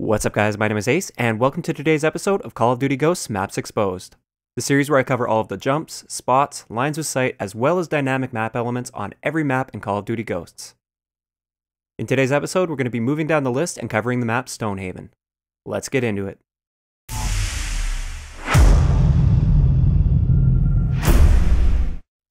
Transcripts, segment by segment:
What's up guys, my name is Ace, and welcome to today's episode of Call of Duty Ghosts Maps Exposed. The series where I cover all of the jumps, spots, lines of sight, as well as dynamic map elements on every map in Call of Duty Ghosts. In today's episode, we're going to be moving down the list and covering the map Stonehaven. Let's get into it.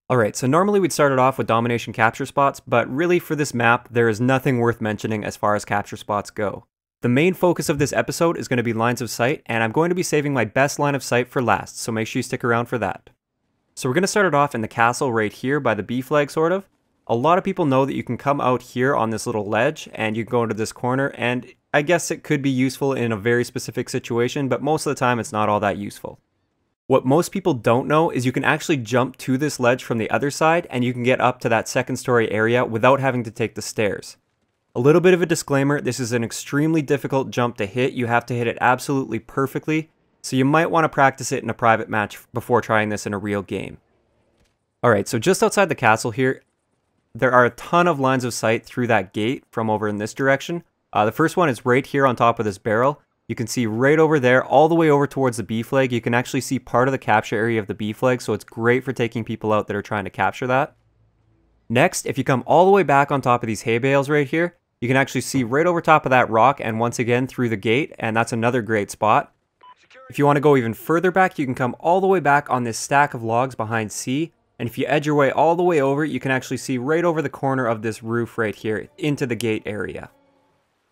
Alright, so normally we'd start it off with domination capture spots, but really for this map, there is nothing worth mentioning as far as capture spots go. The main focus of this episode is going to be lines of sight, and I'm going to be saving my best line of sight for last, so make sure you stick around for that. So we're going to start it off in the castle right here by the B flag sort of. A lot of people know that you can come out here on this little ledge, and you can go into this corner, and I guess it could be useful in a very specific situation, but most of the time it's not all that useful. What most people don't know is you can actually jump to this ledge from the other side, and you can get up to that second story area without having to take the stairs. A little bit of a disclaimer, this is an extremely difficult jump to hit. You have to hit it absolutely perfectly, so you might want to practice it in a private match before trying this in a real game. Alright, so just outside the castle here, there are a ton of lines of sight through that gate from over in this direction. The first one is right here on top of this barrel. You can see right over there, all the way over towards the B flag. You can actually see part of the capture area of the B flag, so it's great for taking people out that are trying to capture that. Next, if you come all the way back on top of these hay bales right here, you can actually see right over top of that rock and once again through the gate, and that's another great spot. If you want to go even further back, you can come all the way back on this stack of logs behind C, and if you edge your way all the way over, you can actually see right over the corner of this roof right here into the gate area.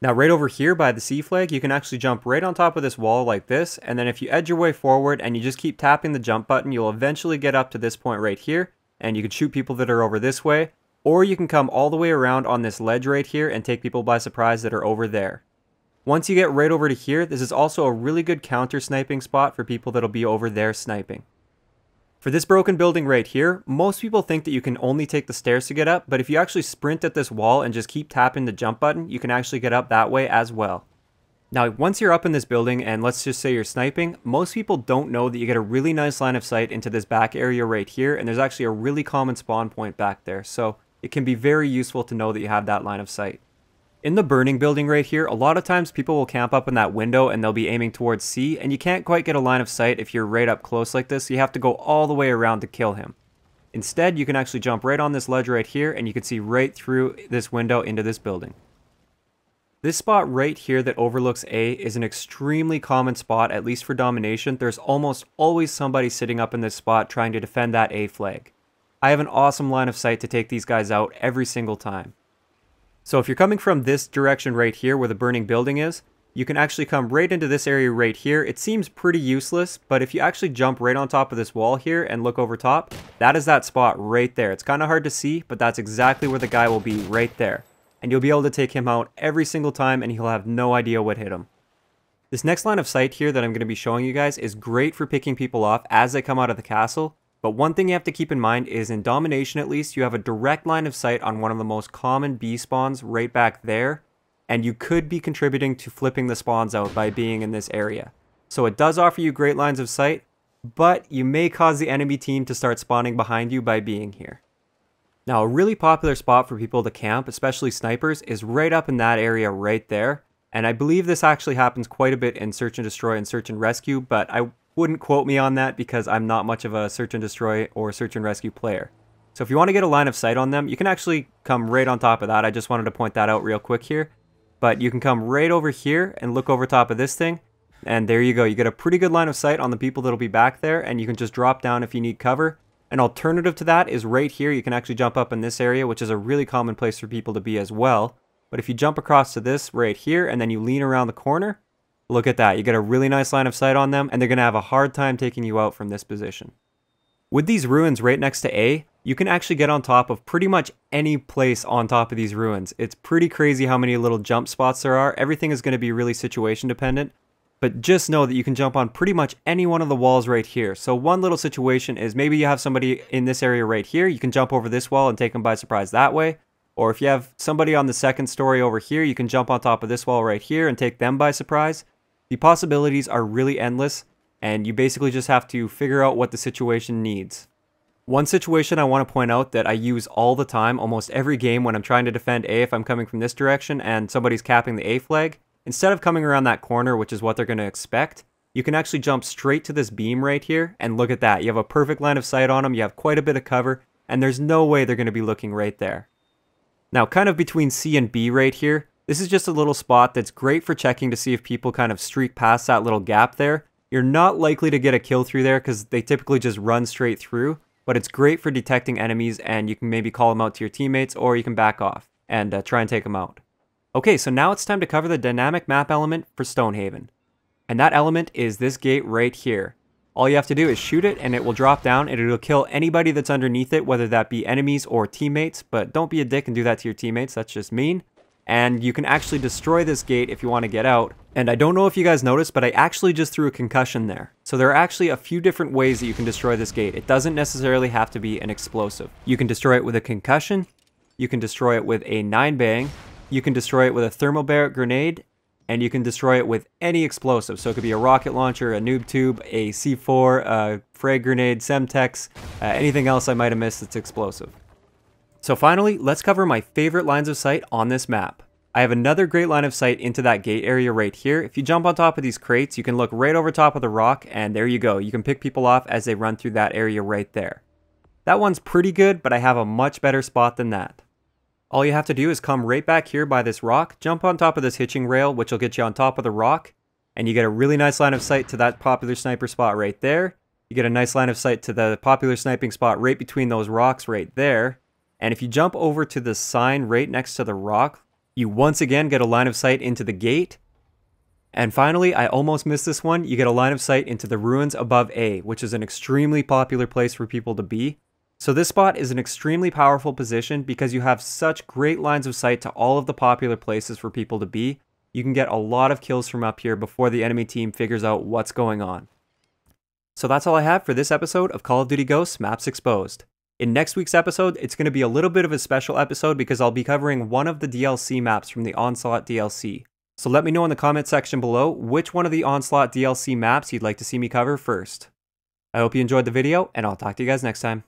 Now right over here by the C flag, you can actually jump right on top of this wall like this, and then if you edge your way forward and you just keep tapping the jump button, you'll eventually get up to this point right here, and you can shoot people that are over this way. Or you can come all the way around on this ledge right here and take people by surprise that are over there. Once you get right over to here, this is also a really good counter sniping spot for people that'll be over there sniping. For this broken building right here, most people think that you can only take the stairs to get up, but if you actually sprint at this wall and just keep tapping the jump button, you can actually get up that way as well. Now, once you're up in this building, and let's just say you're sniping, most people don't know that you get a really nice line of sight into this back area right here, and there's actually a really common spawn point back there, so it can be very useful to know that you have that line of sight. In the burning building right here, a lot of times people will camp up in that window and they'll be aiming towards C, and you can't quite get a line of sight if you're right up close like this, so you have to go all the way around to kill him. Instead, you can actually jump right on this ledge right here, and you can see right through this window into this building. This spot right here that overlooks A is an extremely common spot, at least for domination. There's almost always somebody sitting up in this spot trying to defend that A flag. I have an awesome line of sight to take these guys out every single time. So if you're coming from this direction right here where the burning building is, you can actually come right into this area right here. It seems pretty useless, but if you actually jump right on top of this wall here and look over top, that is that spot right there. It's kind of hard to see, but that's exactly where the guy will be right there. And you'll be able to take him out every single time and he'll have no idea what hit him. This next line of sight here that I'm going to be showing you guys is great for picking people off as they come out of the castle. But one thing you have to keep in mind is in domination at least, you have a direct line of sight on one of the most common B spawns right back there, and you could be contributing to flipping the spawns out by being in this area. So it does offer you great lines of sight, but you may cause the enemy team to start spawning behind you by being here. Now a really popular spot for people to camp, especially snipers, is right up in that area right there, and I believe this actually happens quite a bit in Search and Destroy and Search and Rescue, but I wouldn't quote me on that because I'm not much of a search and destroy or search and rescue player. So if you want to get a line of sight on them, you can actually come right on top of that. I just wanted to point that out real quick here. But you can come right over here and look over top of this thing. And there you go. You get a pretty good line of sight on the people that'll be back there, and you can just drop down if you need cover. An alternative to that is right here. You can actually jump up in this area, which is a really common place for people to be as well. But if you jump across to this right here and then you lean around the corner, look at that, you get a really nice line of sight on them, and they're going to have a hard time taking you out from this position. With these ruins right next to A, you can actually get on top of pretty much any place on top of these ruins. It's pretty crazy how many little jump spots there are. Everything is going to be really situation dependent, but just know that you can jump on pretty much any one of the walls right here. So one little situation is maybe you have somebody in this area right here, you can jump over this wall and take them by surprise that way. Or if you have somebody on the second story over here, you can jump on top of this wall right here and take them by surprise. The possibilities are really endless, and you basically just have to figure out what the situation needs. One situation I want to point out that I use all the time, almost every game when I'm trying to defend A if I'm coming from this direction and somebody's capping the A flag, instead of coming around that corner, which is what they're going to expect, you can actually jump straight to this beam right here, and look at that. You have a perfect line of sight on them, you have quite a bit of cover, and there's no way they're going to be looking right there. Now, kind of between C and B right here, this is just a little spot that's great for checking to see if people kind of streak past that little gap there. You're not likely to get a kill through there because they typically just run straight through, but it's great for detecting enemies, and you can maybe call them out to your teammates, or you can back off and try and take them out. Okay, so now it's time to cover the dynamic map element for Stonehaven. And that element is this gate right here. All you have to do is shoot it and it will drop down and it'll kill anybody that's underneath it, whether that be enemies or teammates, but don't be a dick and do that to your teammates, that's just mean. And you can actually destroy this gate if you want to get out. And I don't know if you guys noticed, but I actually just threw a concussion there. So there are actually a few different ways that you can destroy this gate. It doesn't necessarily have to be an explosive. You can destroy it with a concussion, you can destroy it with a 9-bang, you can destroy it with a thermal barret grenade, and you can destroy it with any explosive. So it could be a rocket launcher, a noob tube, a C4, a frag grenade, Semtex, anything else I might have missed that's explosive. So finally, let's cover my favorite lines of sight on this map. I have another great line of sight into that gate area right here. If you jump on top of these crates, you can look right over top of the rock, and there you go. You can pick people off as they run through that area right there. That one's pretty good, but I have a much better spot than that. All you have to do is come right back here by this rock, jump on top of this hitching rail, which will get you on top of the rock, and you get a really nice line of sight to that popular sniper spot right there. You get a nice line of sight to the popular sniping spot right between those rocks right there. And if you jump over to the sign right next to the rock, you once again get a line of sight into the gate. And finally, I almost missed this one, you get a line of sight into the ruins above A, which is an extremely popular place for people to be. So this spot is an extremely powerful position because you have such great lines of sight to all of the popular places for people to be. You can get a lot of kills from up here before the enemy team figures out what's going on. So that's all I have for this episode of Call of Duty Ghosts Maps Exposed. In next week's episode, it's going to be a little bit of a special episode because I'll be covering one of the DLC maps from the Onslaught DLC. So let me know in the comment section below which one of the Onslaught DLC maps you'd like to see me cover first. I hope you enjoyed the video, and I'll talk to you guys next time.